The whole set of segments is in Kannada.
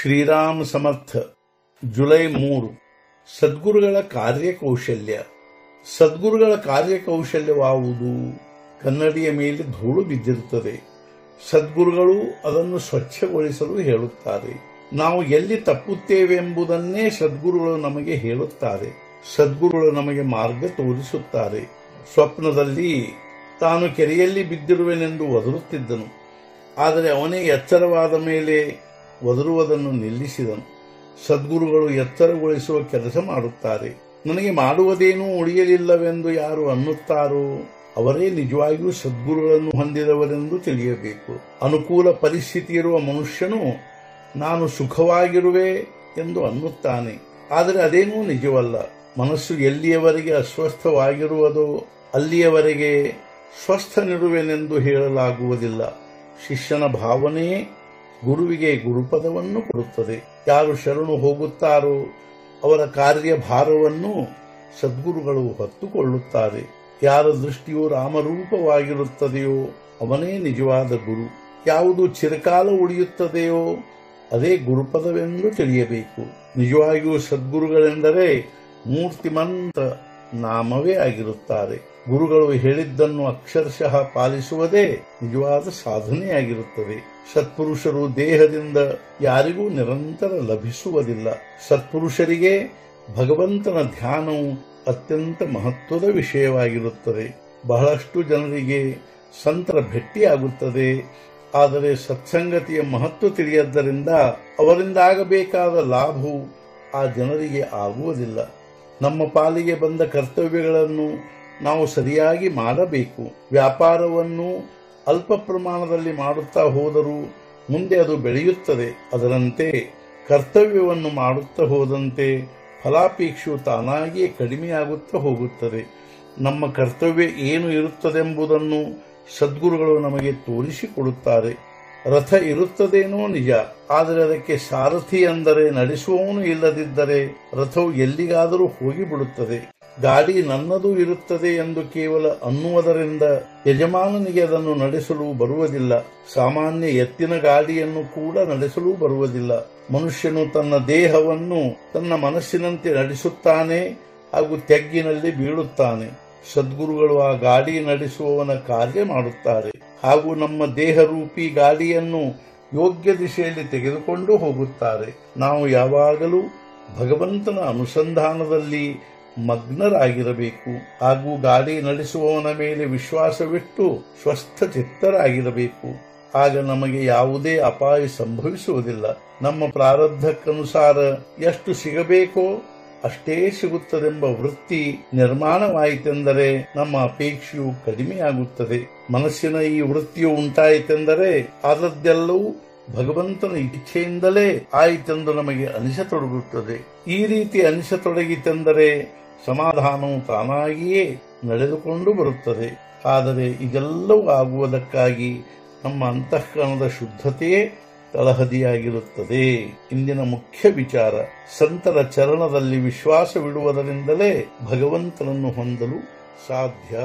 ಶ್ರೀರಾಮ್ ಸಮರ್ಥ ಜುಲೈ 3 ಸದ್ಗುರುಗಳ ಕಾರ್ಯಕೌಶಲ್ಯ. ಸದ್ಗುರುಗಳ ಕಾರ್ಯಕೌಶಲ್ಯವಾವುದು ಕನ್ನಡಿಯ ಮೇಲೆ ಧೂಳು ಬಿದ್ದಿರುತ್ತದೆ. ಸದ್ಗುರುಗಳು ಅದನ್ನು ಸ್ವಚ್ಛಗೊಳಿಸಲು ಹೇಳುತ್ತಾರೆ. ನಾವು ಎಲ್ಲಿ ತಪ್ಪುತ್ತೇವೆ ಎಂಬುದನ್ನೇ ಸದ್ಗುರುಗಳು ನಮಗೆ ಹೇಳುತ್ತಾರೆ. ಸದ್ಗುರುಗಳು ನಮಗೆ ಮಾರ್ಗ ತೋರಿಸುತ್ತಾರೆ. ಸ್ವಪ್ನದಲ್ಲಿ ತಾನು ಕೆರೆಯಲ್ಲಿ ಬಿದ್ದಿರುವೆನೆಂದು ಒದರುತ್ತಿದ್ದನು. ಆದರೆ ಅವನೇ ಎಚ್ಚರವಾದ ಮೇಲೆ ಒದರುವುದನ್ನು ನಿಲ್ಲಿಸಿದನು. ಸದ್ಗುರುಗಳು ಎಚ್ಚರಗೊಳಿಸುವ ಕೆಲಸ ಮಾಡುತ್ತಾರೆ. ನನಗೆ ಮಾಡುವುದೇನೂ ಉಳಿಯಲಿಲ್ಲವೆಂದು ಯಾರು ಅನ್ನುತ್ತಾರೋ ಅವರೇ ನಿಜವಾಗಿಯೂ ಸದ್ಗುರುಗಳನ್ನು ಹೊಂದಿದವರೆಂದು ತಿಳಿಯಬೇಕು. ಅನುಕೂಲ ಪರಿಸ್ಥಿತಿ ಇರುವ ಮನುಷ್ಯನು ನಾನು ಸುಖವಾಗಿರುವೆ ಎಂದು ಅನ್ನುತ್ತಾನೆ. ಆದರೆ ಅದೇನೂ ನಿಜವಲ್ಲ. ಮನಸ್ಸು ಎಲ್ಲಿಯವರೆಗೆ ಅಸ್ವಸ್ಥವಾಗಿರುವುದೋ ಅಲ್ಲಿಯವರೆಗೆ ಸ್ವಸ್ಥನಿರುವೆನೆಂದು ಹೇಳಲಾಗುವುದಿಲ್ಲ. ಶಿಷ್ಯನ ಭಾವನೆಯೇ ಗುರುವಿಗೆ ಗುರುಪದವನ್ನು ಕೊಡುತ್ತದೆ. ಯಾರು ಶರಣು ಹೋಗುತ್ತಾರೋ ಅವರ ಕಾರ್ಯಭಾರವನ್ನು ಸದ್ಗುರುಗಳು ಹೊತ್ತುಕೊಳ್ಳುತ್ತಾರೆ. ಯಾರ ದೃಷ್ಟಿಯು ರಾಮರೂಪವಾಗಿರುತ್ತದೆಯೋ ಅವನೇ ನಿಜವಾದ ಗುರು. ಯಾವುದು ಚಿರಕಾಲ ಉಳಿಯುತ್ತದೆಯೋ ಅದೇ ಗುರುಪದವೆಂದು ತಿಳಿಯಬೇಕು. ನಿಜವಾಗಿಯೂ ಸದ್ಗುರುಗಳೆಂದರೆ ಮೂರ್ತಿಮಂತ ನಾಮವೇ ಆಗಿರುತ್ತಾರೆ. ಗುರುಗಳು ಹೇಳಿದ್ದನ್ನು ಅಕ್ಷರಶಃ ಪಾಲಿಸುವುದೇ ನಿಜವಾದ ಸಾಧನೆಯಾಗಿರುತ್ತದೆ. ಸತ್ಪುರುಷರು ದೇಹದಿಂದ ಯಾರಿಗೂ ನಿರಂತರ ಲಭಿಸುವುದಿಲ್ಲ. ಸತ್ಪುರುಷರಿಗೆ ಭಗವಂತನ ಧ್ಯಾನವು ಅತ್ಯಂತ ಮಹತ್ವದ ವಿಷಯವಾಗಿರುತ್ತದೆ. ಬಹಳಷ್ಟು ಜನರಿಗೆ ಸಂತರ ಭೇಟಿಯಾಗುತ್ತದೆ. ಆದರೆ ಸತ್ಸಂಗತಿಯ ಮಹತ್ವ ತಿಳಿಯದ್ದರಿಂದ ಅವರಿಂದಾಗಬೇಕಾದ ಲಾಭವು ಆ ಜನರಿಗೆ ಆಗುವುದಿಲ್ಲ. ನಮ್ಮ ಪಾಲಿಗೆ ಬಂದ ಕರ್ತವ್ಯಗಳನ್ನು ನಾವು ಸರಿಯಾಗಿ ಮಾಡಬೇಕು. ವ್ಯಾಪಾರವನ್ನು ಅಲ್ಪ ಪ್ರಮಾಣದಲ್ಲಿ ಮಾಡುತ್ತಾ ಹೋದರೂ ಮುಂದೆ ಅದು ಬೆಳೆಯುತ್ತದೆ. ಅದರಂತೆ ಕರ್ತವ್ಯವನ್ನು ಮಾಡುತ್ತಾ ಹೋದಂತೆ ಫಲಾಪೇಕ್ಷೆಯು ತಾನಾಗಿಯೇ ಕಡಿಮೆಯಾಗುತ್ತಾ ಹೋಗುತ್ತದೆ. ನಮ್ಮ ಕರ್ತವ್ಯ ಏನು ಇರುತ್ತದೆಂಬುದನ್ನು ಸದ್ಗುರುಗಳು ನಮಗೆ ತೋರಿಸಿಕೊಡುತ್ತಾರೆ. ರಥ ಇರುತ್ತದೇನೋ ನಿಜ, ಆದರೆ ಅದಕ್ಕೆ ಸಾರಥಿ ಅಂದರೆ ನಡೆಸುವವನು ಇಲ್ಲದಿದ್ದರೆ ರಥವು ಎಲ್ಲಿಗಾದರೂ ಹೋಗಿಬಿಡುತ್ತದೆ. ಗಾಡಿ ನನ್ನದು ಇರುತ್ತದೆ ಎಂದು ಕೇವಲ ಅನ್ನುವುದರಿಂದ ಯಜಮಾನನಿಗೆ ಅದನ್ನು ನಡೆಸಲು ಬರುವುದಿಲ್ಲ. ಸಾಮಾನ್ಯ ಎತ್ತಿನ ಗಾಡಿಯನ್ನು ಕೂಡ ನಡೆಸಲು ಬರುವುದಿಲ್ಲ. ಮನುಷ್ಯನು ತನ್ನ ದೇಹವನ್ನು ತನ್ನ ಮನಸ್ಸಿನಂತೆ ನಡೆಸುತ್ತಾನೆ ಹಾಗೂ ತೆಗ್ಗಿನಲ್ಲಿ ಬೀಳುತ್ತಾನೆ. ಸದ್ಗುರುಗಳು ಆ ಗಾಡಿ ನಡೆಸುವವನ ಕಾರ್ಯ ಮಾಡುತ್ತಾರೆ ಹಾಗೂ ನಮ್ಮ ದೇಹರೂಪಿ ಗಾಡಿಯನ್ನು ಯೋಗ್ಯ ದಿಶೆಯಲ್ಲಿ ತೆಗೆದುಕೊಂಡು ಹೋಗುತ್ತಾರೆ. ನಾವು ಯಾವಾಗಲೂ ಭಗವಂತನ ಅನುಸಂಧಾನದಲ್ಲಿ ಮಗ್ನರಾಗಿರಬೇಕು ಹಾಗೂ ಗಾಡಿ ನಡೆಸುವವನ ಮೇಲೆ ವಿಶ್ವಾಸವಿಟ್ಟು ಸ್ವಸ್ಥ ಚಿತ್ತರಾಗಿರಬೇಕು. ಆಗ ನಮಗೆ ಯಾವುದೇ ಅಪಾಯ ಸಂಭವಿಸುವುದಿಲ್ಲ. ನಮ್ಮ ಪ್ರಾರಬ್ಧಕ್ಕನುಸಾರ ಎಷ್ಟು ಸಿಗಬೇಕೋ ಅಷ್ಟೇ ಸಿಗುತ್ತದೆಂಬ ವೃತ್ತಿ ನಿರ್ಮಾಣವಾಯಿತೆಂದರೆ ನಮ್ಮ ಅಪೇಕ್ಷೆಯು ಕಡಿಮೆಯಾಗುತ್ತದೆ. ಮನಸ್ಸಿನ ಈ ವೃತ್ತಿಯು ಉಂಟಾಯಿತೆಂದರೆ ಆದದ್ದೆಲ್ಲವೂ ಭಗವಂತನ ಇಚ್ಛೆಯಿಂದಲೇ ಆಯಿತೆಂದು ನಮಗೆ ಅನಿಸತೊಡಗುತ್ತದೆ. ಈ ರೀತಿ ಅನಿಸತೊಡಗಿತೆಂದರೆ ಸಮಾಧಾನವು ತಾನಾಗಿಯೇ ನಡೆದುಕೊಂಡು ಬರುತ್ತದೆ. ಆದರೆ ಇದೆಲ್ಲವೂ ಆಗುವುದಕ್ಕಾಗಿ ನಮ್ಮ ಅಂತಃಕರಣದ ಶುದ್ಧತೆಯೇ ತಳಹದಿಯಾಗಿರುತ್ತದೆ. ಇಂದಿನ ಮುಖ್ಯ ವಿಚಾರ, ಸಂತರ ಚರಣದಲ್ಲಿ ವಿಶ್ವಾಸವಿಡುವುದರಿಂದಲೇ ಭಗವಂತನನ್ನು ಹೊಂದಲು ಸಾಧ್ಯ.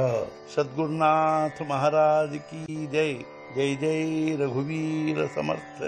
ಸದ್ಗುರುನಾಥ ಮಹಾರಾಜ್ ಕಿ ಜೈ. ಜೈ ಜೈ ರಘುವೀರ ಸಮರ್ಥ.